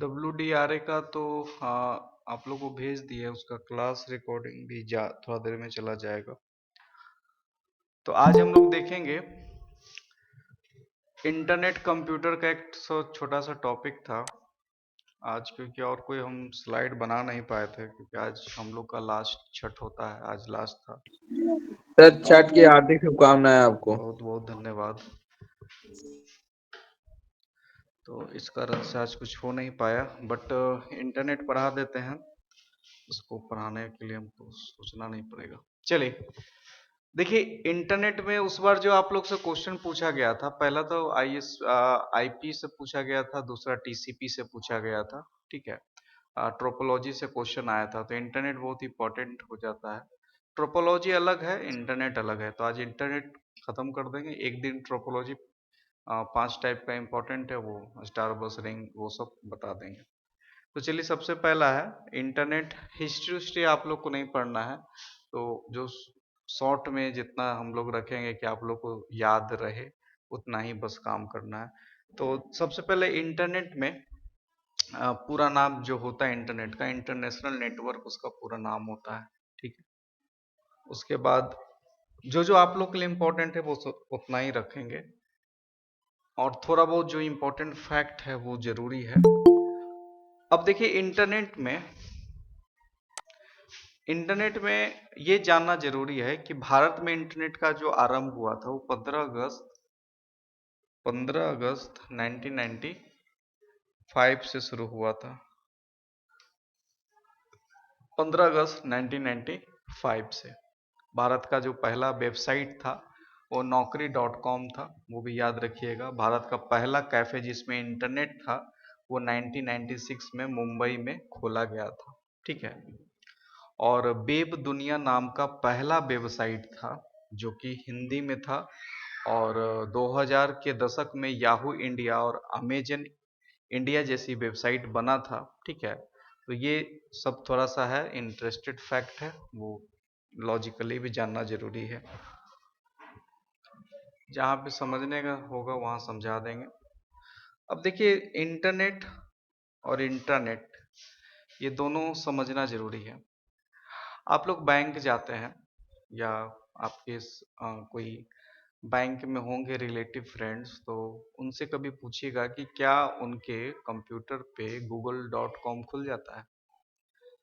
WDRA का तो हाँ, आप लोग को भेज दिए, उसका क्लास रिकॉर्डिंग भी जा थोड़ा देर में चला जाएगा। तो आज हम लोग देखेंगे इंटरनेट कंप्यूटर का एक छोटा सा टॉपिक था आज, क्योंकि और कोई हम स्लाइड बना नहीं पाए थे क्योंकि आज हम लोग का लास्ट छठ होता है, आज लास्ट था। सर छठ की हार्दिक शुभकामनाएं आपको। बहुत बहुत धन्यवाद। तो इस कारण से आज कुछ हो नहीं पाया, बट इंटरनेट पढ़ा देते हैं, उसको पढ़ाने के लिए हमको सोचना नहीं पड़ेगा। चलिए देखिए, इंटरनेट में उस बार जो आप लोग से क्वेश्चन पूछा गया था, पहला तो आईपी से पूछा गया था, दूसरा टीसीपी से पूछा गया था, ठीक है। ट्रोपोलॉजी से क्वेश्चन आया था, तो इंटरनेट बहुत इंपॉर्टेंट हो जाता है। ट्रोपोलॉजी अलग है, इंटरनेट अलग है, तो आज इंटरनेट खत्म कर देंगे। एक दिन ट्रोपोलॉजी 5 टाइप का इंपॉर्टेंट है, वो स्टार बस रिंग वो सब बता देंगे। तो चलिए, सबसे पहला है इंटरनेट हिस्ट्री। हिस्ट्री आप लोग को नहीं पढ़ना है, तो जो शॉर्ट में जितना हम लोग रखेंगे कि आप लोग को याद रहे उतना ही बस काम करना है। तो सबसे पहले इंटरनेट में पूरा नाम जो होता है इंटरनेट का, इंटरनेशनल नेटवर्क उसका पूरा नाम होता है, ठीक है। उसके बाद जो जो आप लोग के लिए इम्पोर्टेंट है वो उतना ही रखेंगे, और थोड़ा बहुत जो इम्पोर्टेंट फैक्ट है वो जरूरी है। अब देखिए, इंटरनेट में ये जानना जरूरी है कि भारत में इंटरनेट का जो आरंभ हुआ था वो 15 अगस्त 1995 से शुरू हुआ था। 15 अगस्त 1995 से भारत का जो पहला वेबसाइट था वो naukri.com था, वो भी याद रखिएगा। भारत का पहला कैफे जिसमें इंटरनेट था वो 1996 में मुंबई में खोला गया था, ठीक है। और वेब दुनिया नाम का पहला वेबसाइट था जो कि हिंदी में था, और 2000 के दशक में याहू इंडिया और अमेजन इंडिया जैसी वेबसाइट बना था, ठीक है। तो ये सब थोड़ा सा है इंटरेस्टेड फैक्ट है, वो लॉजिकली भी जानना जरूरी है। जहाँ पे समझने का होगा वहाँ समझा देंगे। अब देखिए, इंटरनेट और इंटरनेट ये दोनों समझना जरूरी है। आप लोग बैंक जाते हैं या आपके कोई बैंक में होंगे रिलेटिव फ्रेंड्स, तो उनसे कभी पूछिएगा कि क्या उनके कंप्यूटर पे google.com खुल जाता है,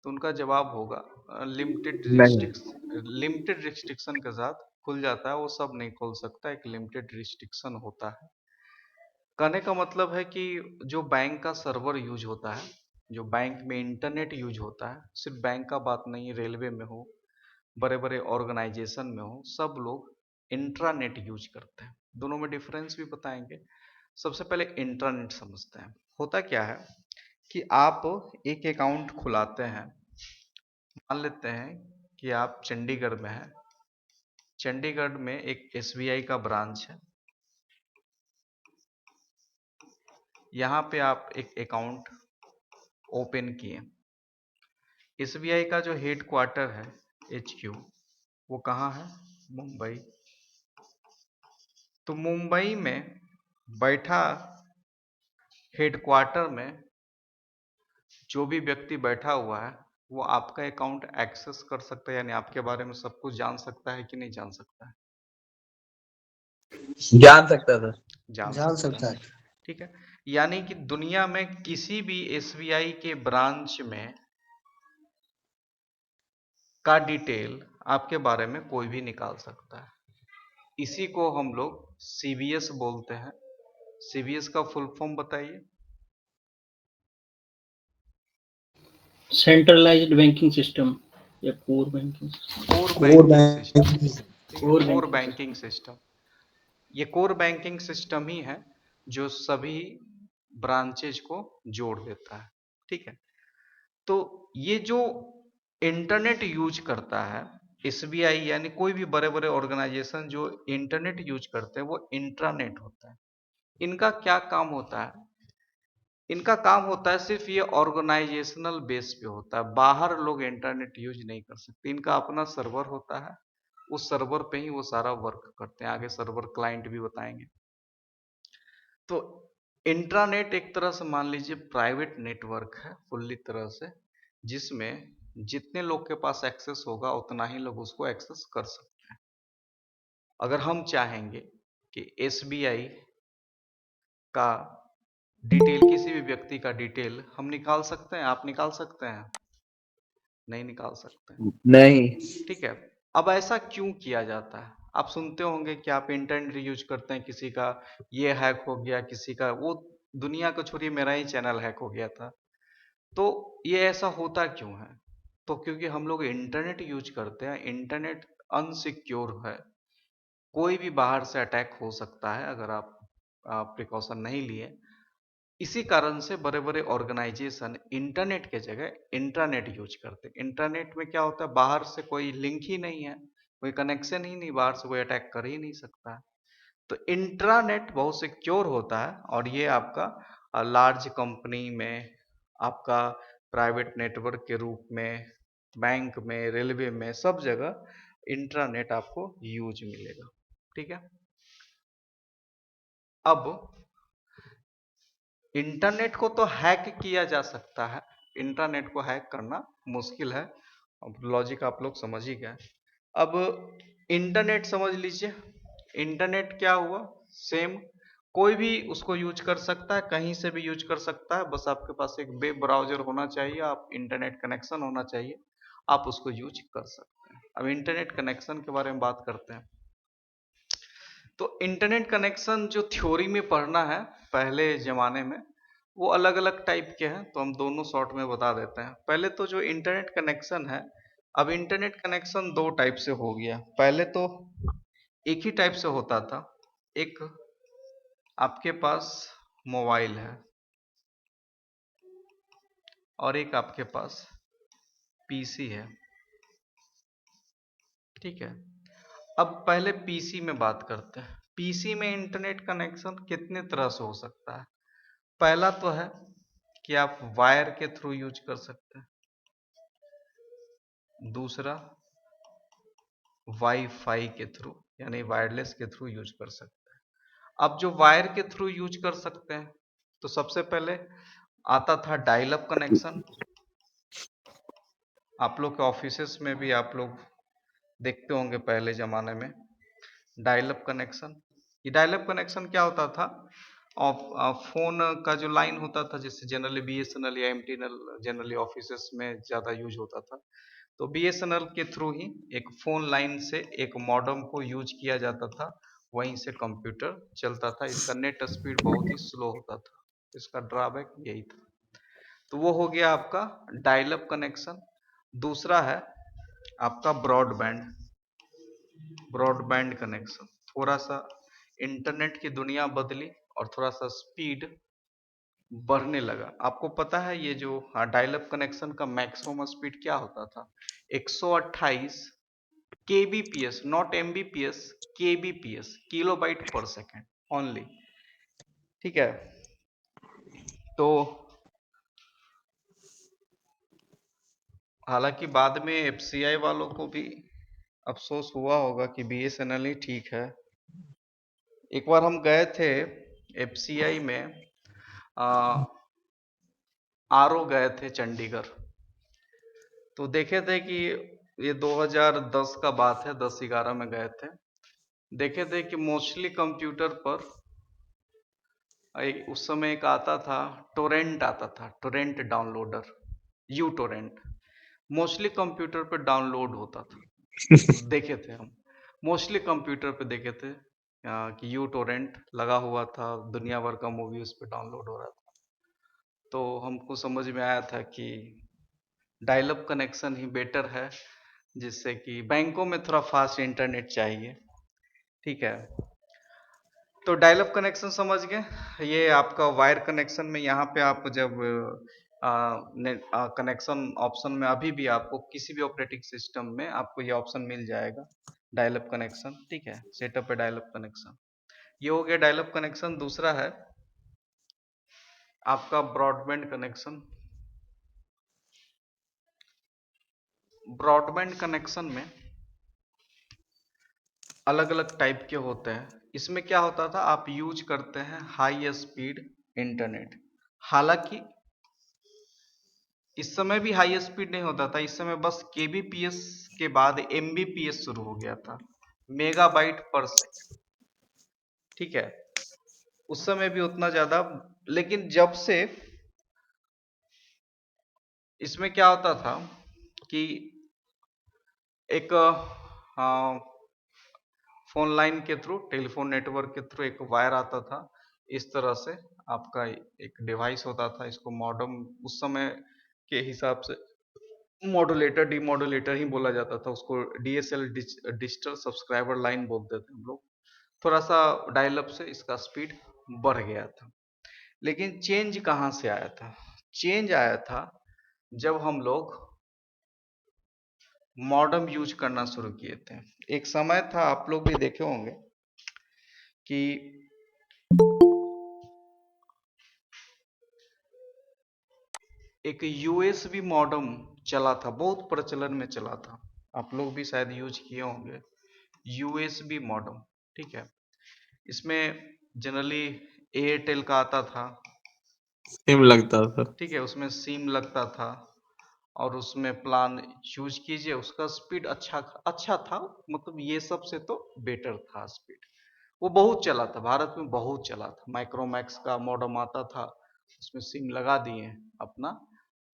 तो उनका जवाब होगा नहीं। लिमिटेड रिस्ट्रिक्शन के साथ खुल जाता है। वो सब नहीं खोल सकता, एक लिमिटेड रिस्ट्रिक्शन होता है। कहने का मतलब है कि जो बैंक का सर्वर यूज होता है, जो बैंक में इंटरनेट यूज होता है, सिर्फ बैंक का बात नहीं, रेलवे में हो, बड़े बड़े ऑर्गेनाइजेशन में हो, सब लोग इंट्रानेट यूज करते हैं। दोनों में डिफरेंस भी बताएंगे। सबसे पहले इंट्रानेट समझते हैं। होता क्या है कि आप एक अकाउंट खुलाते हैं। मान लेते हैं कि आप चंडीगढ़ में हैं, चंडीगढ़ में एक एसबीआई का ब्रांच है, यहाँ पे आप एक अकाउंट ओपन किए। एसबीआई का जो हेड क्वार्टर है, HQ, वो कहाँ है? मुंबई। तो मुंबई में बैठा हेडक्वार्टर में जो भी व्यक्ति बैठा हुआ है वो आपका अकाउंट एक्सेस कर सकता है, यानी आपके बारे में सब कुछ जान सकता है कि नहीं जान सकता है? जान सकता था। जान सकता है, ठीक है। यानी कि दुनिया में किसी भी एसबीआई के ब्रांच में का डिटेल आपके बारे में कोई भी निकाल सकता है। इसी को हम लोग सीबीएस बोलते हैं। सीबीएस का फुल फॉर्म बताइए। सेंट्रलाइज्ड बैंकिंग सिस्टम या core banking core core banking system, bank. ठीक है, core core banking banking system. ये कोर बैंकिंग सिस्टम ही है जो सभी ब्रांचेज को जोड़ देता है, ठीक है। तो ये जो इंटरनेट यूज करता है एसबीआई, यानी कोई भी बड़े बड़े ऑर्गेनाइजेशन जो इंटरनेट यूज करते हैं, वो इंट्रानेट होता है। इनका क्या काम होता है? इनका काम होता है, सिर्फ ये ऑर्गेनाइजेशनल बेस पे होता है, बाहर लोग इंटरनेट यूज नहीं कर सकते। इनका अपना सर्वर होता है, उस सर्वर पे ही वो सारा वर्क करते हैं। आगे सर्वर क्लाइंट भी बताएंगे। तो इंट्रानेट एक तरह से मान लीजिए प्राइवेट नेटवर्क है फुल्ली तरह से, जिसमें जितने लोग के पास एक्सेस होगा उतना ही लोग उसको एक्सेस कर सकते हैं। अगर हम चाहेंगे कि एसबीआई का डिटेल, किसी भी व्यक्ति का डिटेल हम निकाल सकते हैं, आप निकाल सकते हैं? नहीं निकाल सकते हैं। नहीं। ठीक है। अब ऐसा क्यों किया जाता है? आप सुनते होंगे कि आप इंटरनेट यूज करते हैं, किसी का ये हैक हो गया, किसी का वो, दुनिया को छोड़िए मेरा ही चैनल हैक हो गया था। तो ये ऐसा होता क्यों है? तो क्योंकि हम लोग इंटरनेट यूज करते हैं, इंटरनेट अनसिक्योर है, कोई भी बाहर से अटैक हो सकता है अगर आप प्रिकॉशन नहीं लिए। इसी कारण से बड़े बड़े ऑर्गेनाइजेशन इंटरनेट के जगह इंट्रानेट यूज करते हैं। इंटरनेट में क्या होता है, बाहर से कोई लिंक ही नहीं है, कोई कनेक्शन ही नहीं, बाहर से कोई अटैक कर ही नहीं सकता है। तो इंट्रानेट बहुत सिक्योर होता है, और ये आपका लार्ज कंपनी में, आपका प्राइवेट नेटवर्क के रूप में, बैंक में, रेलवे में, सब जगह इंट्रानेट आपको यूज मिलेगा। ठीक है। अब इंटरनेट को तो हैक किया जा सकता है, इंटरनेट को हैक करना मुश्किल है। अब लॉजिक आप लोग समझ ही गए। अब इंटरनेट समझ लीजिए, इंटरनेट क्या हुआ, सेम कोई भी उसको यूज कर सकता है, कहीं से भी यूज कर सकता है, बस आपके पास एक वेब ब्राउजर होना चाहिए, आप इंटरनेट कनेक्शन होना चाहिए, आप उसको यूज कर सकते हैं। अब इंटरनेट कनेक्शन के बारे में बात करते हैं। तो इंटरनेट कनेक्शन जो थ्योरी में पढ़ना है पहले जमाने में, वो अलग अलग टाइप के हैं, तो हम दोनों शॉर्ट में बता देते हैं। पहले तो जो इंटरनेट कनेक्शन है, अब इंटरनेट कनेक्शन दो टाइप से हो गया। पहले तो एक ही टाइप से होता था, एक आपके पास मोबाइल है और एक आपके पास पीसी है। ठीक है। अब पहले पीसी में बात करते हैं। पीसी में इंटरनेट कनेक्शन कितने तरह से हो सकता है? पहला तो है कि आप वायर के थ्रू यूज कर सकते हैं, दूसरा वाईफाई के थ्रू यानी वायरलेस के थ्रू यूज कर सकते हैं। अब जो वायर के थ्रू यूज कर सकते हैं, तो सबसे पहले आता था डायल अप कनेक्शन। आप लोग के ऑफिसेस में भी आप लोग देखते होंगे पहले जमाने में डायल अप कनेक्शन। ये डायल अप कनेक्शन क्या होता था, फोन का जो लाइन होता था, जिससे जनरली बीएसएनएल या एमटीएनएल जनरली ऑफिसेस में ज़्यादा यूज होता था, तो बीएसएनएल के थ्रू ही एक फोन लाइन से एक मॉडेम को यूज किया जाता था, वहीं से कंप्यूटर चलता था। इसका नेट स्पीड बहुत ही स्लो होता था, इसका ड्रॉबैक यही था। तो वो हो गया आपका डायल अप कनेक्शन। दूसरा है आपका ब्रॉडबैंड, ब्रॉडबैंड कनेक्शन। थोड़ा सा इंटरनेट की दुनिया बदली और थोड़ा सा स्पीड बढ़ने लगा। आपको पता है ये जो डायल अप कनेक्शन का मैक्सिमम स्पीड क्या होता था? 128 kbps, not mbps, kbps, kilobyte पर सेकेंड ओनली। ठीक है। तो हालांकि बाद में एफसीआई वालों को भी अफसोस हुआ होगा कि बीएसएनएल ही ठीक है। एक बार हम गए थे एफसीआई में, आरओ गए थे चंडीगढ़, तो देखे थे कि ये 2010 का बात है, 10-11 में गए थे। देखे थे कि मोस्टली कंप्यूटर पर उस समय एक आता था टोरेंट, आता था Torrent downloader, you Torrent, mostly computer पे डाउनलोड होता था। तो देखे थे हम, मोस्टली कंप्यूटर पे देखे थे कि यू टोरेंट लगा हुआ था, दुनिया भर का मूवी उस पर डाउनलोड हो रहा था। तो हमको समझ में आया था कि डायल अप कनेक्शन ही बेटर है, जिससे कि बैंकों में थोड़ा फास्ट इंटरनेट चाहिए। ठीक है। तो डायल अप कनेक्शन समझ गए। ये आपका वायर कनेक्शन में, यहाँ पे आप जब कनेक्शन ऑप्शन में, अभी भी आपको किसी भी ऑपरेटिंग सिस्टम में आपको ये ऑप्शन मिल जाएगा, डायल अप कनेक्शन। ठीक है, सेटअप है डायल अप कनेक्शन। ये हो गया डायल अप कनेक्शन। दूसरा है आपका ब्रॉडबैंड कनेक्शन। ब्रॉडबैंड कनेक्शन में अलग अलग टाइप के होते हैं। इसमें क्या होता था, आप यूज करते हैं हाई स्पीड इंटरनेट। हालांकि इस समय भी हाई स्पीड नहीं होता था, इस समय बस केबीपीएस के बाद एमबीपीएस शुरू हो गया था, मेगाबाइट पर सेकंड। ठीक है, उस समय भी उतना ज्यादा, लेकिन जब से इसमें क्या होता था कि एक फोन लाइन के थ्रू, टेलीफोन नेटवर्क के थ्रू एक वायर आता था, इस तरह से आपका एक डिवाइस होता था, इसको मॉडेम उस समय के हिसाब से मॉड्यूलेटर डीमॉड्यूलेटर ही बोला जाता था, उसको डीएसएल डिजिटल सब्सक्राइबर लाइन बोलते थे हम लोग। थोड़ा सा डायल अप से इसका स्पीड बढ़ गया था। लेकिन चेंज कहाँ से आया था? चेंज आया था जब हम लोग मॉडेम यूज करना शुरू किए थे। एक समय था, आप लोग भी देखे होंगे कि एक यूएसबी मॉडेम चला था, बहुत प्रचलन में चला था, आप लोग भी शायद यूज किए होंगे यूएसबी मॉडेम। ठीक है, इसमें जनरली एयरटेल का आता था। सिम लगता था। ठीक है, उसमें सिम लगता था और उसमें प्लान यूज कीजिए, उसका स्पीड अच्छा अच्छा था, मतलब ये सब से तो बेटर था स्पीड। वो बहुत चला था, भारत में बहुत चला था। माइक्रोमैक्स का मॉडेम आता था, उसमें सिम लगा दिए, अपना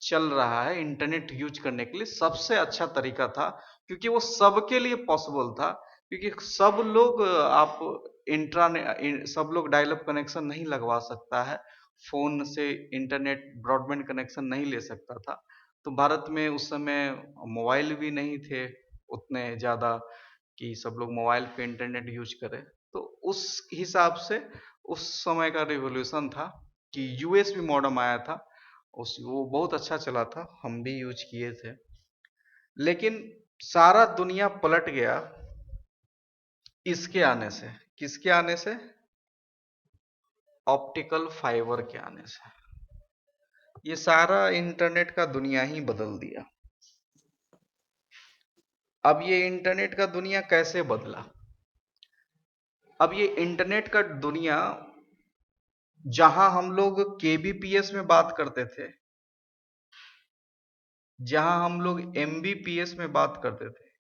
चल रहा है। इंटरनेट यूज करने के लिए सबसे अच्छा तरीका था, क्योंकि वो सबके लिए पॉसिबल था, क्योंकि सब लोग आप सब लोग डायल अप कनेक्शन नहीं लगवा सकता है, फोन से इंटरनेट ब्रॉडबैंड कनेक्शन नहीं ले सकता था। तो भारत में उस समय मोबाइल भी नहीं थे उतने ज्यादा कि सब लोग मोबाइल पे इंटरनेट यूज करें। तो उस हिसाब से उस समय का रिवॉल्यूशन था कि यूएसबी मॉडेम आया था, उस वो बहुत अच्छा चला था, हम भी यूज किए थे। लेकिन सारा दुनिया पलट गया इसके आने से। किसके आने से? ऑप्टिकल फाइबर के आने से। ये सारा इंटरनेट का दुनिया ही बदल दिया। अब ये इंटरनेट का दुनिया कैसे बदला? अब ये इंटरनेट का दुनिया, जहां हम लोग केबीपीएस में बात करते थे, जहां हम लोग एमबीपीएस में बात करते थे,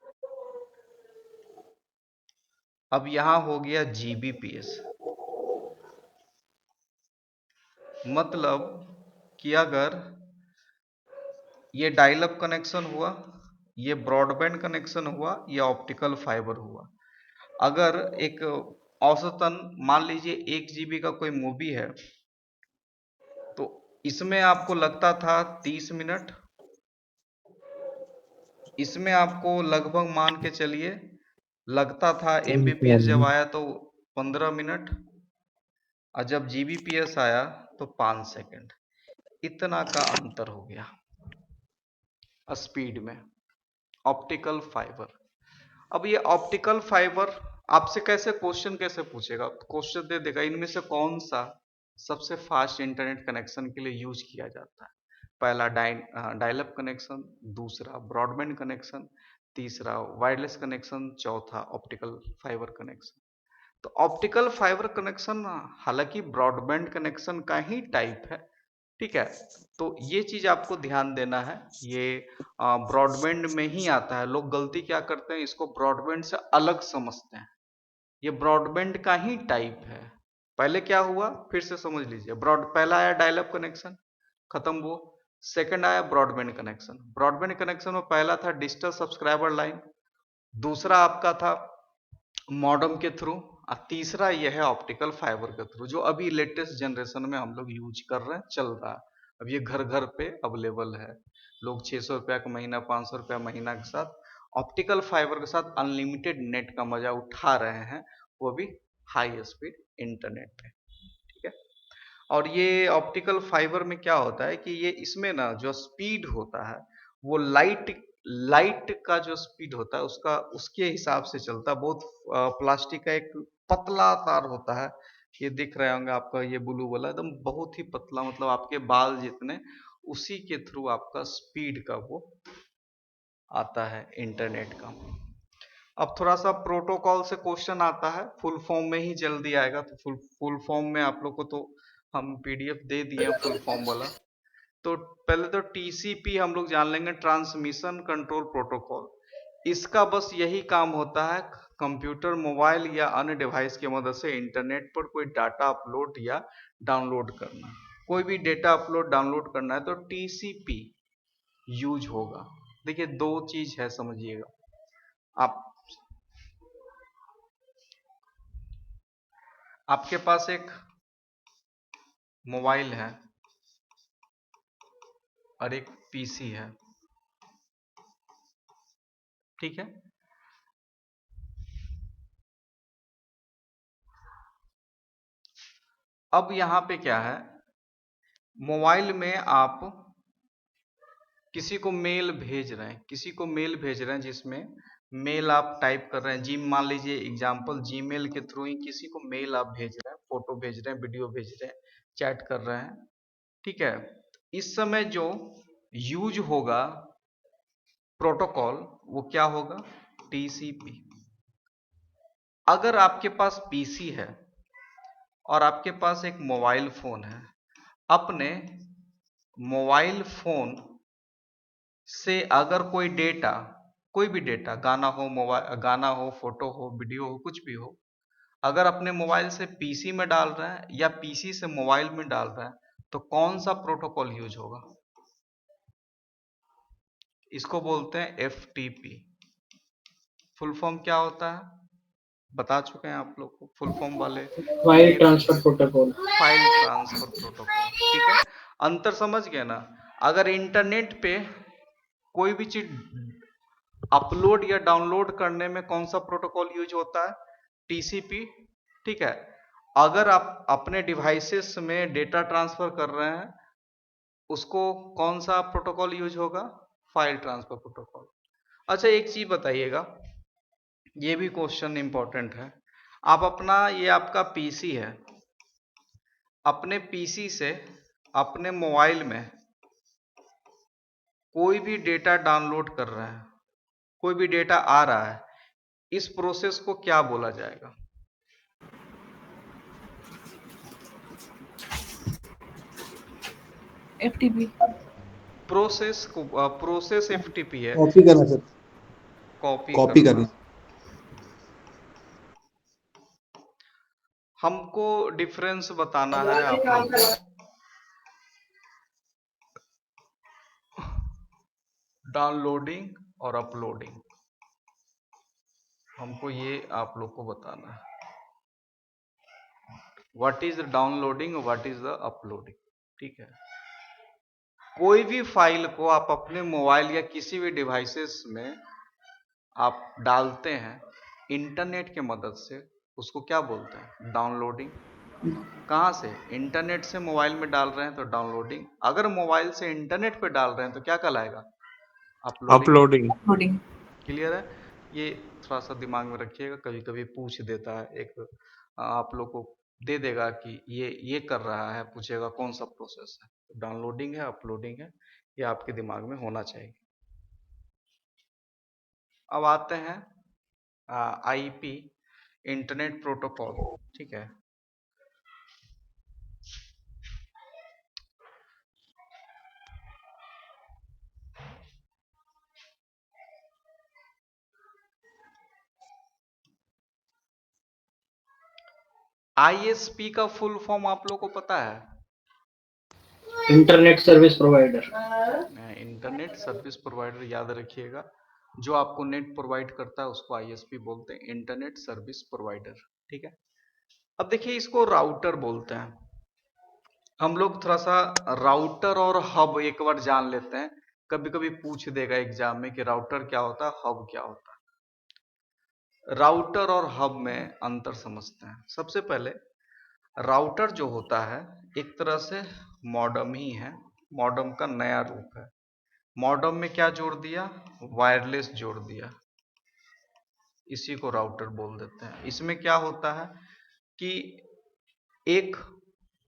अब यहां हो गया जीबीपीएस। मतलब कि अगर ये डायल अप कनेक्शन हुआ, ये ब्रॉडबैंड कनेक्शन हुआ, ये ऑप्टिकल फाइबर हुआ, अगर एक औसतन मान लीजिए 1 GB का कोई मूवी है, तो इसमें आपको लगता था 30 मिनट, इसमें आपको लगभग मान के चलिए लगता था, एमबीपीएस जब आया तो 15 मिनट, और जब जीबीपीएस आया तो 5 सेकंड। इतना का अंतर हो गया स्पीड में, ऑप्टिकल फाइबर। अब ये ऑप्टिकल फाइबर आपसे कैसे क्वेश्चन कैसे पूछेगा? क्वेश्चन दे देगा, इनमें से कौन सा सबसे फास्ट इंटरनेट कनेक्शन के लिए यूज किया जाता है? पहला डायल अप कनेक्शन, दूसरा ब्रॉडबैंड कनेक्शन, तीसरा वायरलेस कनेक्शन, चौथा ऑप्टिकल फाइबर कनेक्शन। तो ऑप्टिकल फाइबर कनेक्शन हालांकि ब्रॉडबैंड कनेक्शन का ही टाइप है। ठीक है, तो ये चीज आपको ध्यान देना है, ये ब्रॉडबैंड में ही आता है। लोग गलती क्या करते हैं, इसको ब्रॉडबैंड से अलग समझते हैं, ये ब्रॉडबैंड का ही टाइप है। पहले क्या हुआ, फिर से समझ लीजिए। पहला आया डायल अप कनेक्शन, खत्म वो। सेकंड आया ब्रॉडबैंड कनेक्शन। ब्रॉडबैंड कनेक्शन में पहला था डिजिटल सब्सक्राइबर लाइन, दूसरा आपका था मॉडेम के थ्रू, और तीसरा यह है ऑप्टिकल फाइबर के थ्रू, जो अभी लेटेस्ट जनरेशन में हम लोग यूज कर रहे हैं, चल रहा है। अब ये घर घर पे अवेलेबल है। लोग 600 रुपया का महीना, 500 रुपया महीना के साथ ऑप्टिकल फाइबर के साथ अनलिमिटेड नेट का मजा उठा रहे हैं, वो भी हाई स्पीड इंटरनेट पे। ठीक है, और ये ऑप्टिकल फाइबर में क्या होता है कि ये इसमें ना जो स्पीड होता है, वो लाइट लाइट का जो स्पीड होता है उसका उसके हिसाब से चलता है। बहुत प्लास्टिक का एक पतला तार होता है, ये दिख रहे होंगे आपका, ये ब्लू वाला एकदम बहुत ही पतला, मतलब आपके बाल जितने, उसी के थ्रू आपका स्पीड का वो आता है इंटरनेट का। अब थोड़ा सा प्रोटोकॉल से क्वेश्चन आता है, फुल फॉर्म में ही जल्दी आएगा, तो फुल फॉर्म में आप लोग को तो हम पीडीएफ दे दिए फुल फॉर्म वाला। तो पहले तो टीसीपी हम लोग जान लेंगे, ट्रांसमिशन कंट्रोल प्रोटोकॉल। इसका बस यही काम होता है, कंप्यूटर, मोबाइल या अन्य डिवाइस की मदद से इंटरनेट पर कोई डाटा अपलोड या डाउनलोड करना। कोई भी डेटा अपलोड डाउनलोड करना है तो टीसीपी यूज होगा। देखिए दो चीज है, समझिएगा। आप आपके पास एक मोबाइल है और एक पीसी है, ठीक है। अब यहां पे क्या है, मोबाइल में आप किसी को मेल भेज रहे हैं, किसी को मेल भेज रहे हैं, जिसमें मेल आप टाइप कर रहे हैं। जी मान लीजिए एग्जांपल, जीमेल के थ्रू ही किसी को मेल आप भेज रहे हैं, फोटो भेज रहे हैं, वीडियो भेज रहे हैं, चैट कर रहे हैं, ठीक है। इस समय जो यूज होगा प्रोटोकॉल, वो क्या होगा, टीसीपी। अगर आपके पास पीसी है और आपके पास एक मोबाइल फोन है, अपने मोबाइल फोन से अगर कोई डेटा, कोई भी डेटा, गाना हो, मोबाइल गाना हो, फोटो हो, वीडियो हो, कुछ भी हो, अगर अपने मोबाइल से पीसी में डाल रहे हैं या पीसी से मोबाइल में डाल रहे हैं, तो कौन सा प्रोटोकॉल यूज होगा? इसको बोलते हैं एफटीपी। फुल फॉर्म क्या होता है बता चुके हैं आप लोग को, फुल फॉर्म वाले। File transfer protocol. File transfer protocol, ठीक है। अंतर समझ गए ना? अगर इंटरनेट पे कोई भी चीज अपलोड या डाउनलोड करने में कौन सा प्रोटोकॉल यूज होता है? टीसीपी, ठीक है। अगर आप अपने डिवाइसेस में डेटा ट्रांसफर कर रहे हैं, उसको कौन सा प्रोटोकॉल यूज होगा? File transfer protocol. अच्छा एक चीज बताइएगा, ये भी क्वेश्चन इंपॉर्टेंट है। आप अपना, ये आपका पीसी है, अपने पीसी से अपने मोबाइल में कोई भी डेटा डाउनलोड कर रहे हैं, कोई भी डेटा आ रहा है, इस प्रोसेस को क्या बोला जाएगा? एफटीपी। प्रोसेस एफटीपी है। कॉपी करना सर, कॉपी कॉपी करना। करना। हमको डिफरेंस बताना है आप लोग को, डाउनलोडिंग और अपलोडिंग। हमको ये आप लोग को बताना है, what is downloading, what is the uploading, ठीक है। कोई भी फाइल को आप अपने मोबाइल या किसी भी डिवाइसेस में आप डालते हैं इंटरनेट के मदद से, उसको क्या बोलते हैं? डाउनलोडिंग। कहां से? इंटरनेट से मोबाइल में डाल रहे हैं तो डाउनलोडिंग। अगर मोबाइल से इंटरनेट पे डाल रहे हैं तो क्या कहलाएगा? अपलोडिंग। अपलोडिंग। अपलोडिंग। क्लियर है? ये थोड़ा सा दिमाग में रखिएगा, कभी कभी पूछ देता है, एक आप लोग को दे देगा कि ये कर रहा है, पूछेगा कौन सा प्रोसेस है, डाउनलोडिंग है, अपलोडिंग है, ये आपके दिमाग में होना चाहिए। अब आते हैं आईपी, इंटरनेट प्रोटोकॉल, ठीक है। आईएसपी का फुल फॉर्म आप लोग को पता है? Internet service provider. Internet service provider, याद रखिएगा। जो आपको नेट प्रोवाइड करता है उसको आईएसपी बोलते हैं, इंटरनेट सर्विस प्रोवाइडर, ठीक है। अब देखिए इसको राउटर बोलते हैं। हम लोग थोड़ा सा राउटर और हब एक बार जान लेते हैं, कभी कभी पूछ देगा एग्जाम में कि राउटर क्या होता है, हब क्या होता है। राउटर और हब में अंतर समझते हैं। सबसे पहले राउटर जो होता है एक तरह से मॉडम ही है, मॉडम का नया रूप है। मॉडम में क्या जोड़ दिया? वायरलेस जोड़ दिया, इसी को राउटर बोल देते हैं। इसमें क्या होता है कि एक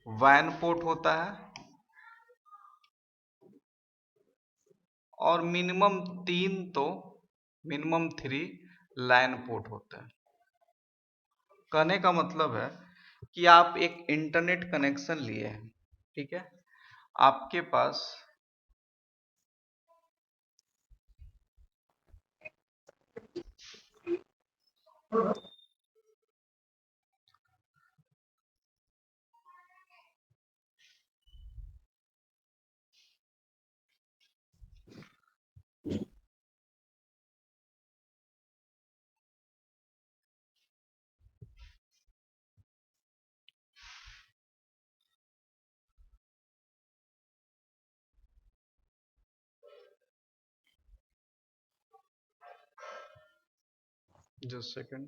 वैन पोर्ट होता है और मिनिमम 3 तो मिनिमम 3 लैन पोर्ट होता है। कहने का मतलब है कि आप एक इंटरनेट कनेक्शन लिए हैं, ठीक है, आपके पास जस्ट सेकंड,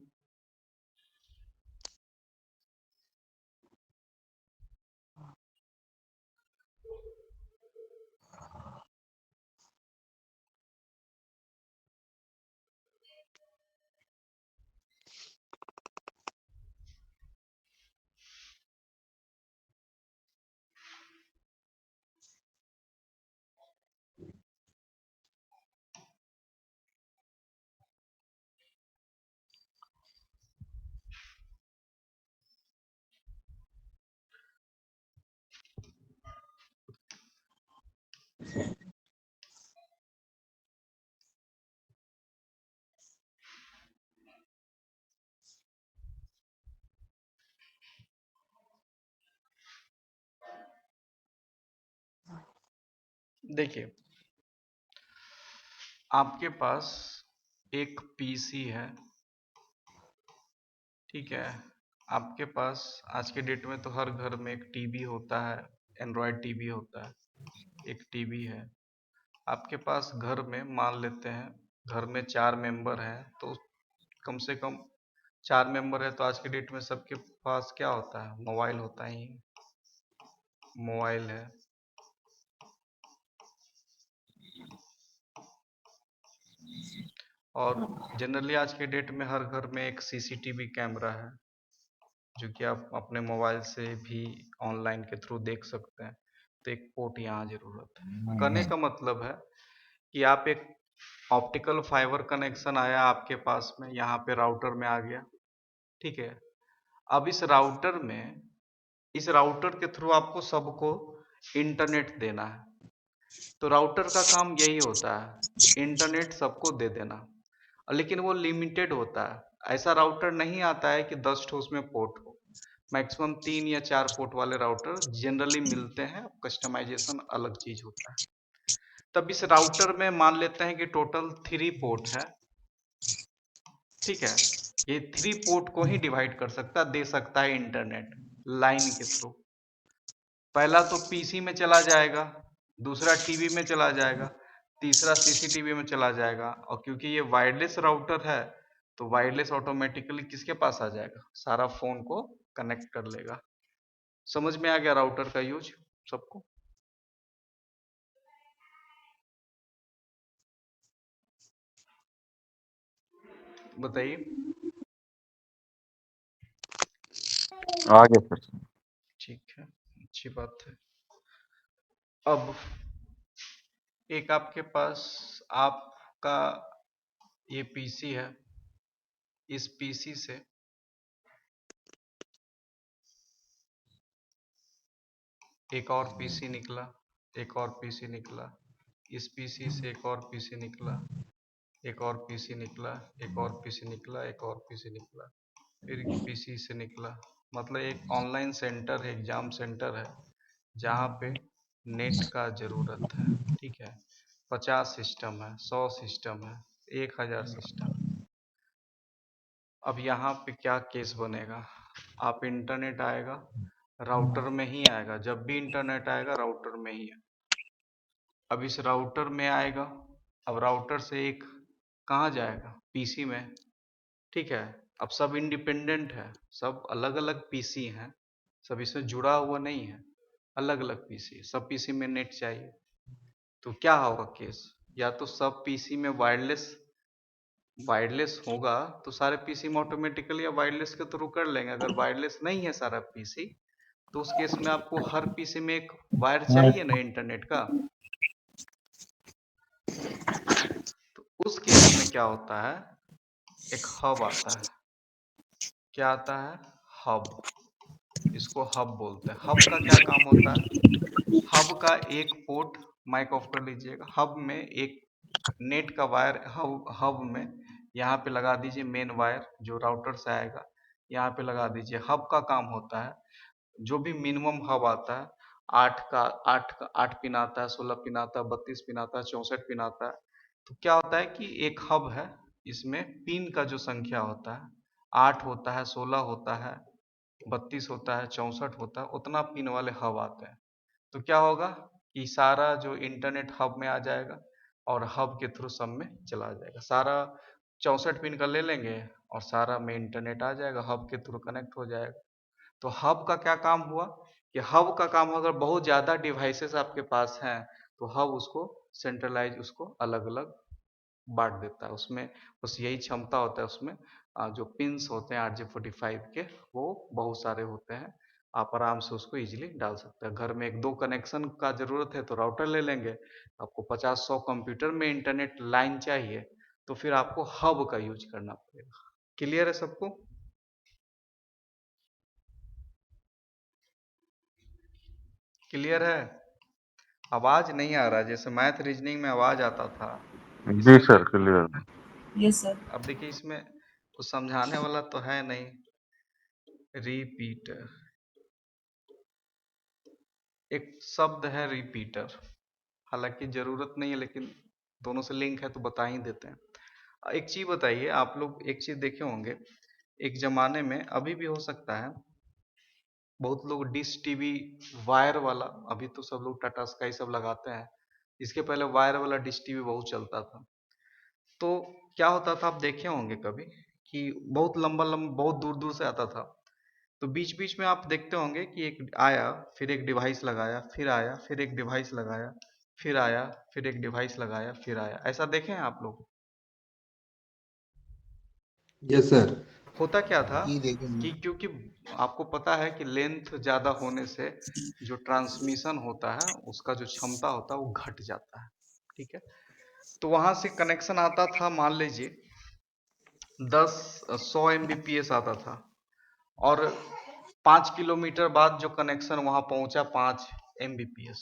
देखिए आपके पास एक पीसी है, ठीक है, आपके पास आज के डेट में तो हर घर में एक टीवी होता है, एंड्रॉयड टीवी होता है, एक टीवी है आपके पास घर में, मान लेते हैं घर में 4 मेंबर हैं, तो कम से कम 4 मेंबर है तो आज के डेट में सबके पास क्या होता है, मोबाइल होता ही, मोबाइल है। और जनरली आज के डेट में हर घर में एक सीसीटीवी कैमरा है, जो कि आप अपने मोबाइल से भी ऑनलाइन के थ्रू देख सकते हैं। तो एक पोर्ट यहाँ जरूरत है। कहने का मतलब है कि आप एक ऑप्टिकल फाइबर कनेक्शन आया आपके पास में, यहाँ पे राउटर में आ गया, ठीक है। अब इस राउटर के थ्रू आपको सबको इंटरनेट देना है। तो राउटर का काम यही होता है, इंटरनेट सबको दे देना, लेकिन वो लिमिटेड होता है। ऐसा राउटर नहीं आता है कि 10 ठो उसमें पोर्ट हो, मैक्सिमम 3 या 4 पोर्ट वाले राउटर जनरली मिलते हैं, कस्टमाइजेशन अलग चीज होता है। तब इस राउटर में मान लेते हैं कि टोटल 3 पोर्ट है, ठीक है। ये 3 पोर्ट को ही डिवाइड कर सकता, दे सकता है इंटरनेट लाइन के थ्रू। पहला तो पीसी में चला जाएगा, दूसरा टीवी में चला जाएगा, तीसरा सीसीटीवी में चला जाएगा। और क्योंकि ये वायरलेस राउटर है तो वायरलेस ऑटोमेटिकली किसके पास आ जाएगा, सारा फोन को कनेक्ट कर लेगा। समझ में आ गया राउटर का यूज सबको? बताइए। आगे सर। ठीक है, अच्छी बात है। अब एक आपके पास आपका ये पीसी है, इस पीसी से एक और पीसी निकला, एक और पीसी निकला, इस पीसी से एक और पीसी निकला, एक और पीसी निकला, एक और पीसी निकला, एक और पीसी निकला, फिर पीसी से निकला। मतलब एक ऑनलाइन सेंटर है, एग्जाम सेंटर है, जहाँ पे नेट का जरूरत है, ठीक है। 50 सिस्टम है, 100 सिस्टम है, 1000 सिस्टम। अब यहाँ पे क्या केस बनेगा, आप इंटरनेट आएगा राउटर में ही आएगा, जब भी इंटरनेट आएगा राउटर में ही है। अब इस राउटर में आएगा, अब राउटर से एक कहाँ जाएगा, पीसी में, ठीक है। अब सब इंडिपेंडेंट है, सब अलग अलग पीसी हैं, सब इसमें जुड़ा हुआ नहीं है, अलग अलग पीसी, सब पीसी में नेट चाहिए। तो क्या होगा केस, या तो सब पीसी में वायरलेस वायरलेस होगा तो सारे पीसी में ऑटोमेटिकली या वायरलेस के थ्रू कर लेंगे। अगर वायरलेस नहीं है सारा पीसी तो उस केस में आपको हर पीसी में एक वायर चाहिए ना इंटरनेट का। तो उस केस में क्या होता है, एक हब आता है। क्या आता है, हब। उसको हब बोलते हैं। हब का क्या काम होता है? हब का एक पोर्ट, माइक ऑफ कर लीजिएगा, हब में एक नेट का वायर, हब में यहाँ पे लगा दीजिए मेन वायर जो राउटर से आएगा, यहाँ पे लगा दीजिए। हब का काम होता है, जो भी मिनिमम हब आता है, 8 पिन आता है, 16 पिन आता है, 32 पिन आता है, 64 पिन आता है। तो क्या होता है कि एक हब है, इसमें पिन का जो संख्या होता है 8 होता है, 16 होता है, 32 होता है, 64 होता है, उतना पिन वाले हब आते हैं। तो क्या होगा कि सारा जो इंटरनेट हब में आ जाएगा और हब के थ्रू सब में चला जाएगा। सारा 64 पिन का ले लेंगे और सारा में इंटरनेट आ जाएगा, हब के थ्रू कनेक्ट हो जाएगा। तो हब का क्या काम हुआ कि हब का काम, अगर बहुत ज़्यादा डिवाइसेस आपके पास हैं तो हब उसको सेंट्रलाइज, उसको अलग अलग बांट देता है। उसमें बस यही क्षमता होता है उसमें, जो पिंस होते हैं RJ45 के, वो बहुत सारे होते हैं, आप आराम से उसको इजीली डाल सकते हैं। घर में एक दो कनेक्शन का जरूरत है तो राउटर ले लेंगे। आपको 50-100 कंप्यूटर में इंटरनेट लाइन चाहिए तो फिर आपको हब का यूज करना पड़ेगा। क्लियर है सबको? क्लियर है? आवाज नहीं आ रहा, जैसे मैथ रीजनिंग में आवाज आता था, जी इसमें सर, क्लियर। Yes sir. अब देखिए इसमें कुछ समझाने वाला तो है नहीं। रिपीटर, एक शब्द है रिपीटर, हालांकि जरूरत नहीं है लेकिन दोनों से लिंक है तो बता ही देते हैं। एक चीज बताइए, आप लोग एक चीज देखे होंगे, एक जमाने में, अभी भी हो सकता है, बहुत लोग डिश टीवी वायर वाला, अभी तो सब लोग टाटा स्काई सब लगाते हैं, इसके पहले वायर वाला डिश टीवी बहुत चलता था। तो क्या होता था, आप देखे होंगे कभी कि बहुत लंबा लंबा, बहुत दूर दूर से आता था। तो बीच बीच में आप देखते होंगे कि एक आया, फिर एक डिवाइस लगाया, फिर आया, फिर एक डिवाइस लगाया, फिर आया, फिर एक डिवाइस लगाया, फिर आया। ऐसा देखे हैं आप लोग? Yes sir. होता क्या था जी देखेंगे। कि क्योंकि आपको पता है कि लेंथ ज्यादा होने से जो ट्रांसमिशन होता है उसका जो क्षमता होता है वो घट जाता है। ठीक है, तो वहां से कनेक्शन आता था, मान लीजिए 100 MBPS आता था, और 5 किलोमीटर बाद जो कनेक्शन वहां पहुंचा 5 MBPS।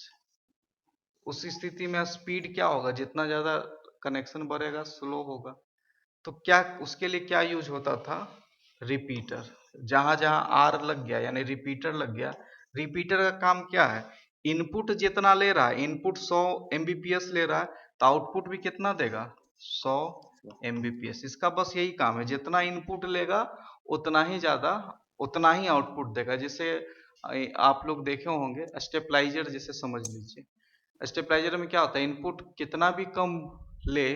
उस स्थिति में स्पीड क्या होगा, जितना ज्यादा कनेक्शन बढ़ेगा स्लो होगा। तो क्या उसके लिए क्या यूज होता था? रिपीटर। जहां जहां आर लग गया यानी रिपीटर लग गया। रिपीटर का काम क्या है? इनपुट जितना ले रहा है, इनपुट 100 MBPS ले रहा है, तो आउटपुट भी कितना देगा? 100 MBPS। इसका बस यही काम है, जितना इनपुट लेगा उतना ही ज्यादा, उतना ही आउटपुट देगा। जैसे आप लोग देखे होंगे स्टेपलाइजर, जैसे समझ लीजिए स्टेपलाइजर में क्या होता है, इनपुट कितना भी कम ले,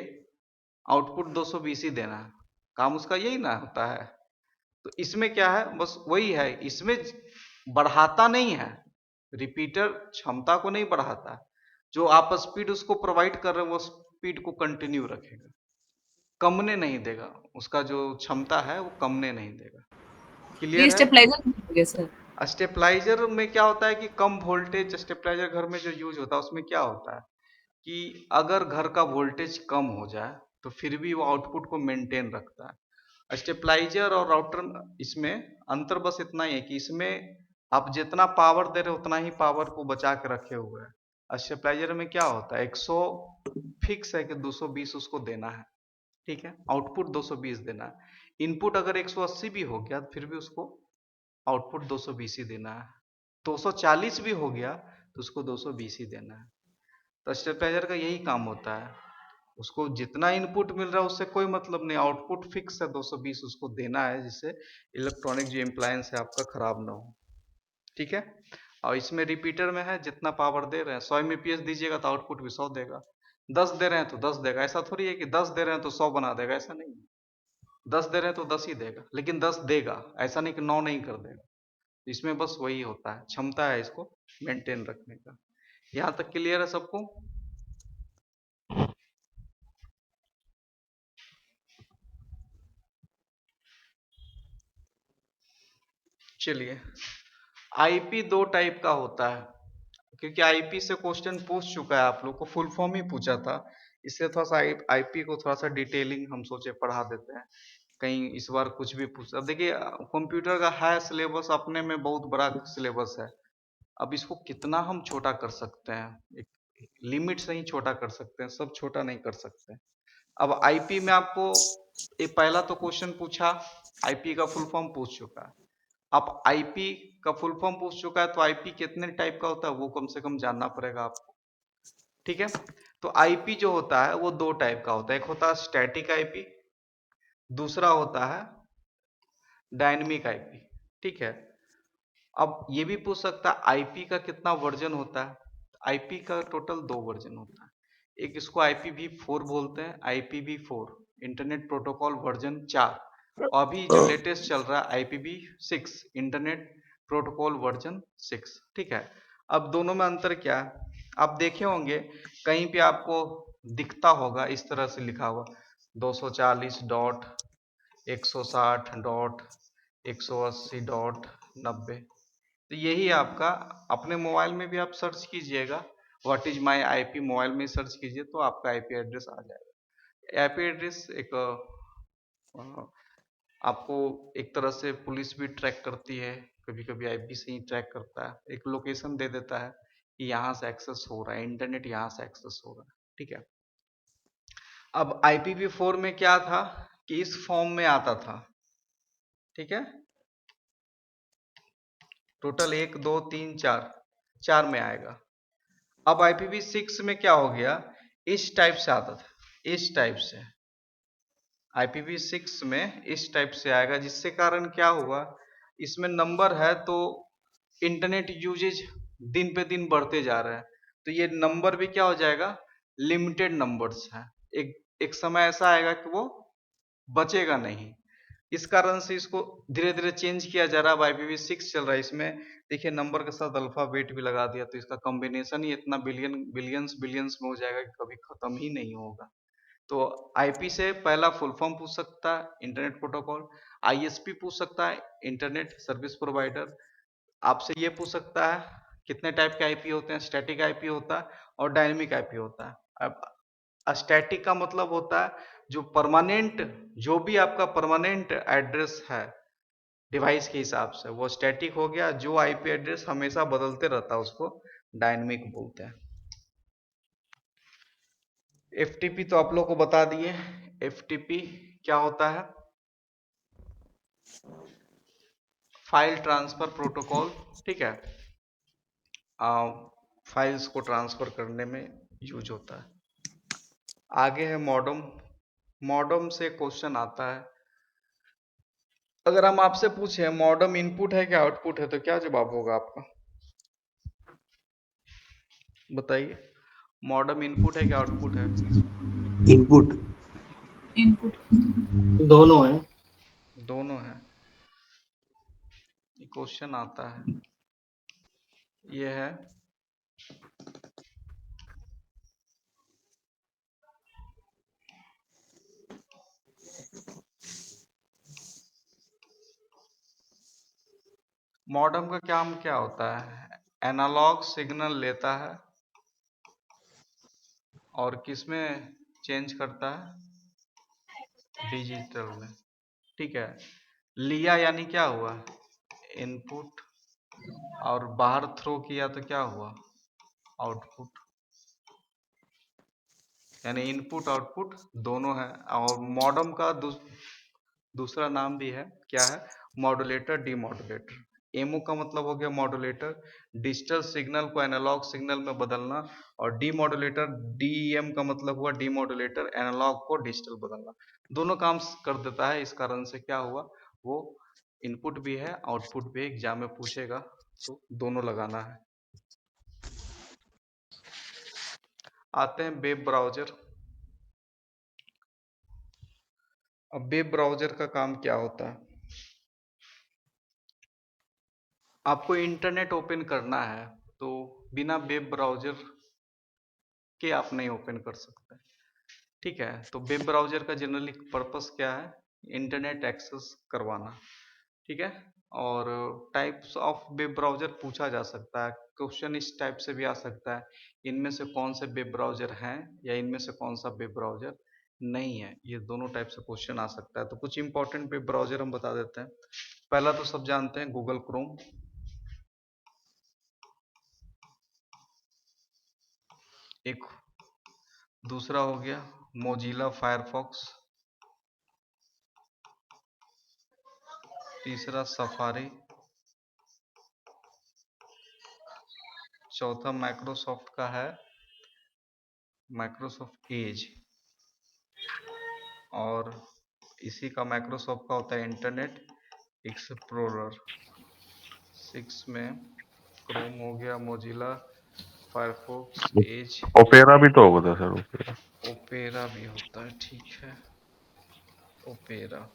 आउटपुट 220 ही देना है, काम उसका यही ना होता है। तो इसमें क्या है, बस वही है, इसमें बढ़ाता नहीं है, रिपीटर क्षमता को नहीं बढ़ाता है, जो आप स्पीड उसको प्रोवाइड कर रहे हो वो स्पीड को कंटिन्यू रखेगा, कमने नहीं देगा, उसका जो क्षमता है वो कमने नहीं देगा। ये क्लियर है? स्टेबलाइजर हो गया सर। स्टेपलाइजर में क्या होता है कि कम वोल्टेज स्टेपलाइजर घर में जो यूज होता है उसमें क्या होता है कि अगर घर का वोल्टेज कम हो जाए तो फिर भी वो आउटपुट को मेंटेन रखता है। स्टेपलाइजर और राउटर, इसमें अंतर बस इतना ही है कि इसमें आप जितना पावर दे रहे हो उतना ही पावर को बचा के रखे हुए हैं। स्टेपलाइजर में क्या होता है, 100 फिक्स है कि 220 उसको देना है। ठीक है, आउटपुट 220 देना है। इनपुट अगर 180 भी हो गया फिर भी उसको आउटपुट 220 ही देना है। 240 भी हो गया तो उसको 220 ही देना है। तो स्टेपलाइजर का यही काम होता है, उसको जितना इनपुट मिल रहा है उससे कोई मतलब नहीं, आउटपुट फिक्स है 220 उसको देना है, जिससे इलेक्ट्रॉनिक जो इम्प्लायंस है आपका खराब ना हो। ठीक है, और इसमें रिपीटर में है जितना पावर दे रहे हैं, 100 MBPS दीजिएगा तो आउटपुट भी 100 देगा, 10 दे रहे हैं तो 10 देगा। ऐसा थोड़ी है कि 10 दे रहे हैं तो 100 बना देगा, ऐसा नहीं है। 10 दे रहे हैं तो 10 ही देगा, लेकिन 10 देगा, ऐसा नहीं कि 9 नहीं कर देगा। इसमें बस वही होता है, क्षमता है इसको मेंटेन रखने का। यहाँ तक क्लियर है सबको? चलिए, आईपी दो टाइप का होता है, क्योंकि आईपी से क्वेश्चन पूछ चुका है, आप लोग को फुल फॉर्म ही पूछा था, इसलिए थोड़ा सा आईपी को थोड़ा सा डिटेलिंग हम सोचे पढ़ा देते हैं। कहीं इस बार कुछ भी पूछ, अब देखिए कंप्यूटर का है सिलेबस अपने में बहुत बड़ा सिलेबस है। अब इसको कितना हम छोटा कर सकते हैं, एक लिमिट से ही छोटा कर सकते हैं, सब छोटा नहीं कर सकते। अब आईपी में आपको एक पहला तो क्वेश्चन पूछा, आईपी का फुल फॉर्म पूछ चुका है। आप आईपी का फुल फॉर्म पूछ चुका है तो आईपी कितने टाइप का होता है वो कम से कम जानना पड़ेगा आपको। ठीक है, तो आईपी जो होता है वो दो टाइप का होता है, एक होता है स्टैटिक आईपी, दूसरा होता है डायनेमिक आईपी। ठीक है, अब ये भी पूछ सकता है आईपी का कितना वर्जन होता है। आईपी का टोटल दो वर्जन होता है, एक इसको IPv4 बोलते हैं, IPv4 इंटरनेट प्रोटोकॉल वर्जन 4, और अभी जो लेटेस्ट चल रहा है IPv6 इंटरनेट प्रोटोकॉल वर्जन 6। ठीक है, अब दोनों में अंतर क्या है, आप देखे होंगे कहीं पे आपको दिखता होगा इस तरह से लिखा हुआ 240.160.180.90। तो यही आपका, अपने मोबाइल में भी आप सर्च कीजिएगा, what is my IP, mobile में सर्च कीजिए तो आपका आईपी एड्रेस आ जाएगा। आईपी एड्रेस एक आपको एक तरह से पुलिस भी ट्रैक करती है, कभी कभी आईपी से ही ट्रैक करता है, एक लोकेशन दे देता है कि यहाँ से एक्सेस हो रहा है इंटरनेट, यहाँ से एक्सेस हो रहा है। ठीक है, अब IPv4 में क्या था कि इस फॉर्म में आता था। ठीक है, टोटल 1 2 3 4 4 में आएगा। अब IPv6 में क्या हो गया, इस टाइप से आता था, इस टाइप से IPv6 में इस टाइप से आएगा, जिससे कारण क्या हुआ, इसमें नंबर है तो इंटरनेट यूजेज दिन पे दिन बढ़ते जा रहा है, तो ये नंबर भी क्या हो जाएगा, लिमिटेड नंबर्स है, एक एक समय ऐसा आएगा कि वो बचेगा नहीं। इस कारण से इसको धीरे धीरे चेंज किया जा रहा है। अब IPv6 चल रहा है, इसमें देखिए नंबर के साथ अल्फाबेट भी लगा दिया, तो इसका कॉम्बिनेशन ही इतना बिलियंस बिलियंस में हो जाएगा कि कभी खत्म ही नहीं होगा। तो आईपी से पहला फुल फॉर्म पूछ सकता है इंटरनेट प्रोटोकॉल, आईएसपी पूछ सकता है इंटरनेट सर्विस प्रोवाइडर, आपसे ये पूछ सकता है कितने टाइप के आईपी होते हैं, स्टैटिक आईपी होता है और डायनेमिक आईपी होता है। अब स्टैटिक का मतलब होता है जो परमानेंट, जो भी आपका परमानेंट एड्रेस है डिवाइस के हिसाब से वो स्टैटिक हो गया, जो आईपी एड्रेस हमेशा बदलते रहता है उसको डायनेमिक बोलते हैं। एफटीपी तो आप लोग को बता दिए, एफटीपी क्या होता है, फाइल ट्रांसफर प्रोटोकॉल। ठीक है, फाइल्स को ट्रांसफर करने में यूज होता है। आगे है मॉडम। मॉडम से क्वेश्चन आता है, अगर हम आपसे पूछे मॉडम इनपुट है क्या आउटपुट है तो क्या जवाब होगा आपका, बताइए। मॉडम इनपुट है क्या आउटपुट है, इनपुट। इनपुट। दोनों है। दोनों है। क्वेश्चन आता है, ये है मॉडम का काम क्या होता है, एनालॉग सिग्नल लेता है और किस में चेंज करता है, डिजिटल में। ठीक है, लिया यानी क्या हुआ, इनपुट, और बाहर थ्रो किया तो क्या हुआ, आउटपुट। यानी इनपुट आउटपुट दोनों है। और मॉडम का दूसरा नाम भी है, क्या है, मॉड्यूलेटर डीमॉड्यूलेटर। एमओ का मतलब हो गया मॉड्यूलेटर, डिजिटल सिग्नल को एनालॉग सिग्नल में बदलना, और डीमॉड्यूलेटर डीईएम का मतलब हुआ डीमॉड्यूलेटर, एनालॉग को डिजिटल बदलना। दोनों काम कर देता है, इस कारण से क्या हुआ, वो इनपुट भी है आउटपुट भी, एग्जाम में पूछेगा तो दोनों लगाना है। आते हैं वेब ब्राउजर। अब वेब ब्राउजर का काम क्या होता है, आपको इंटरनेट ओपन करना है तो बिना वेब ब्राउजर के आप नहीं ओपन कर सकते। ठीक है, तो वेब ब्राउजर का जनरली पर्पस क्या है, इंटरनेट एक्सेस करवाना। ठीक है, और टाइप्स ऑफ वेब ब्राउजर पूछा जा सकता है, क्वेश्चन इस टाइप से भी आ सकता है, इनमें से कौन से वेब ब्राउजर हैं या इनमें से कौन सा वेब ब्राउजर नहीं है। ये दोनों टाइप से क्वेश्चन आ सकता है। तो कुछ इंपॉर्टेंट वेब ब्राउजर हम बता देते हैं। पहला तो सब जानते हैं गूगल क्रोम, एक दूसरा हो गया मोजिला फायरफॉक्स, तीसरा सफारी, चौथा माइक्रोसॉफ्ट का है माइक्रोसॉफ्ट एज, और इसी का माइक्रोसॉफ्ट का होता है इंटरनेट एक्सप्लोरर। 6 में क्रोम हो गया, मोजिला फायरफॉक्स, एज, ओपेरा भी तो होगा सर, ओपेरा। ओपेरा भी होता है, ठीक है, ओपेरा।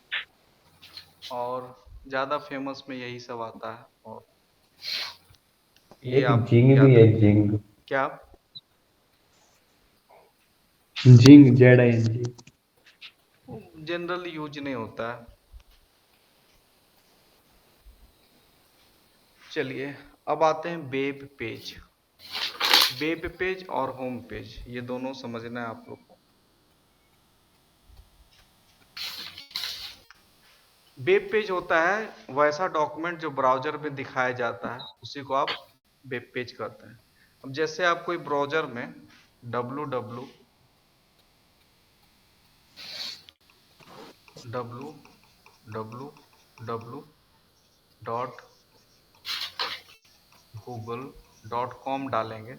और ज़्यादा फेमस में यही सब आता है, और ये एक आप जिंग भी याद है, रखें। जिंग। क्या? जिंग, ZING। जनरल यूज नहीं होता है। चलिए अब आते हैं वेब पेज। वेब पेज और होम पेज ये दोनों समझना है आप लोग को। वेब पेज होता है वैसा डॉक्यूमेंट जो ब्राउजर में दिखाया जाता है, उसी को आप वेब पेज कहते हैं। अब जैसे आप कोई ब्राउजर में www dot Google dot com डालेंगे,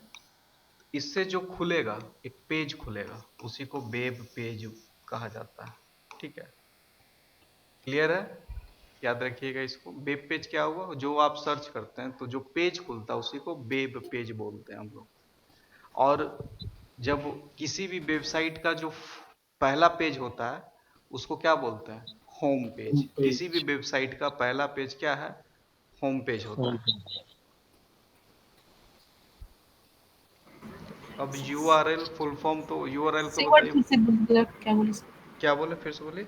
इससे जो खुलेगा एक पेज खुलेगा, उसी को वेब पेज कहा जाता है। ठीक है, क्लियर है? याद रखिएगा इसको। वेब पेज क्या हुआ, जो आप सर्च करते हैं तो जो पेज खुलता है उसी को वेब पेज बोलते हैं हम लोग। और जब किसी भी वेबसाइट का जो पहला पेज होता है उसको क्या बोलते हैं? Home page. किसी भी पेज। वेबसाइट का पहला पेज क्या है? होम पेज होता है। अब यूआरएल फुल फॉर्म तो यूआरएल का एक बार बताइए। फिर से बोलिए, क्या बोले सर? क्या बोले, फिर से बोलिए।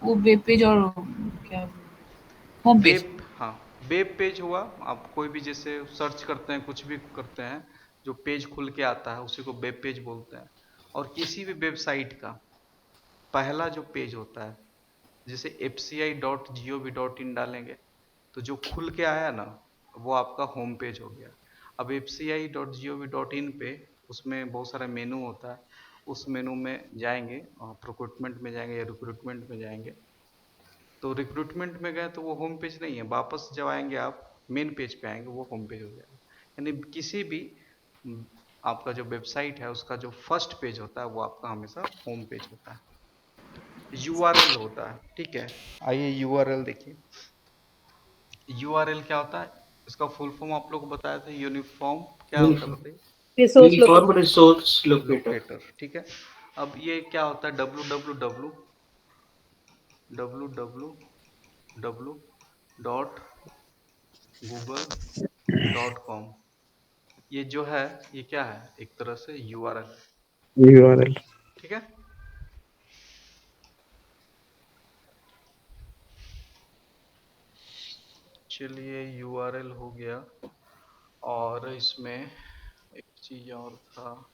वो वेब पेज और क्या, होम पेज? वेब, हाँ, वेब पेज हुआ। आप कोई भी जैसे सर्च करते हैं, कुछ भी करते हैं, जो पेज खुल के आता है उसी को वेब पेज बोलते हैं। और किसी भी वेबसाइट का पहला जो पेज होता है, जैसे fci.gov.in डालेंगे तो जो खुल के आया ना, वो आपका होम पेज हो गया। अब fci.gov.in पे उसमें बहुत सारा मेनू होता है, उस मेनू में जाएंगे, रिक्रूटमेंट में जाएंगे या रिक्रूटमेंट में जाएंगे, तो रिक्रूटमेंट में गए तो वो होम पेज नहीं है। वापस जब आएंगे आप मेन पेज पे आएंगे, वो होम पेज हो जाएगा। यानी किसी भी आपका जो वेबसाइट है उसका जो फर्स्ट पेज होता है वो आपका हमेशा होम पेज होता है। यूआरएल होता है, ठीक है। आइए यूआरएल देखिए। यूआरएल क्या होता है? इसका फुल फॉर्म आप लोग को बताया था, यूनिफॉर्म क्या होता है बताइए? Resource uniform locator. Resource locator. Locator, ठीक है। अब ये क्या होता है? www.google.com, ये जो है ये क्या है? एक तरह से यूआरएल, URL। ठीक है। चलिए यूआरएल हो गया। और इसमें एक चीज और था,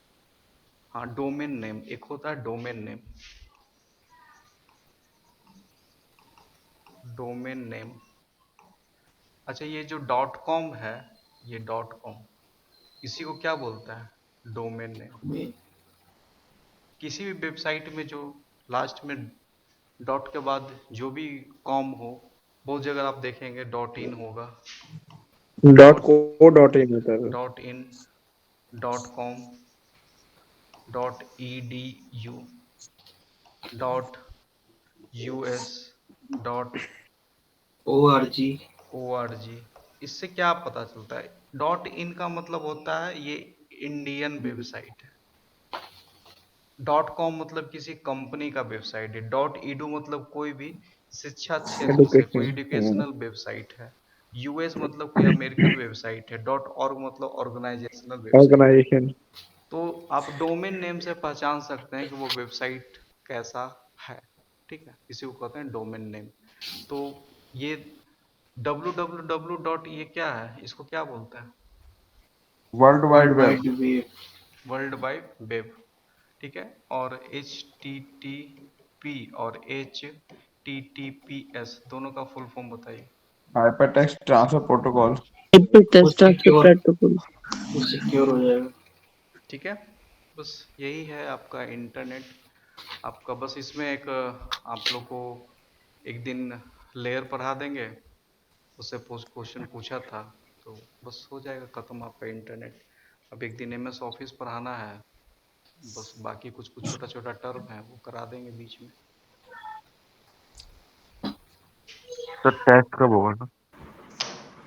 हाँ, डोमेन नेम। एक होता है डोमेन नेम, डोमेन नेम। अच्छा, ये जो डॉट कॉम है, ये डॉट कॉम, इसी को क्या बोलता है? Domain name. किसी भी वेबसाइट में जो लास्ट में डॉट के बाद जो भी कॉम हो, बहुत जगह आप देखेंगे डॉट इन होगा, डॉट .co.in होता है। Dot in, dot com, dot E D U, dot US, dot ORG। O R G. इससे क्या पता चलता है? डॉट इन का मतलब होता है ये इंडियन वेबसाइट है। डॉट कॉम मतलब किसी कंपनी का वेबसाइट है। डॉट ईडू मतलब कोई भी शिक्षा क्षेत्र से कोई एडुकेशन। एजुकेशनल वेबसाइट है। यूएस मतलब कोई अमेरिकन वेबसाइट है। डॉट ऑर्ग मतलब ऑर्गेनाइजेशनल वेबसाइट है। ऑर्गेनाइजेशन। तो आप डोमेन नेम से पहचान सकते हैं कि वो वेबसाइट कैसा है, ठीक है। इसी को कहते हैं डोमेन नेम। तो ये www डॉट, ये क्या है, इसको क्या बोलते हैं? World wide world web. Wide web. World wide web, ठीक है, और HTTP और HTTPS दोनों का फुल फॉर्म बताइए। Hypertext transfer protocol. वो सिक्योर वो सिक्योर हो जाएगा। ठीक है, बस यही है आपका इंटरनेट। आपका बस इसमें एक आप लोग को एक दिन लेयर पढ़ा देंगे, उससे क्वेश्चन पूछा था, तो बस हो जाएगा खत्म आपका इंटरनेट। अब एक दिन MS ऑफिस पढ़ाना है, बस बाकी कुछ कुछ छोटा छोटा टर्म है वो करा देंगे बीच में। सर टेस्ट कब होगा ना?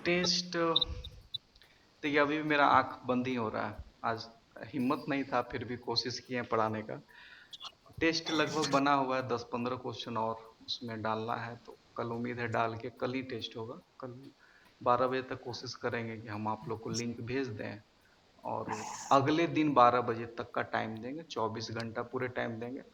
टेस्ट देखिए, अभी भी मेरा आंख बंद ही हो रहा है, आज हिम्मत नहीं था, फिर भी कोशिश किए पढ़ाने का। टेस्ट लगभग बना हुआ है, 10-15 क्वेश्चन और उसमें डालना है, तो कल उम्मीद है डाल के कल ही टेस्ट होगा। कल 12 बजे तक कोशिश करेंगे कि हम आप लोग को लिंक भेज दें, और अगले दिन 12 बजे तक का टाइम देंगे, 24 घंटा पूरे टाइम देंगे।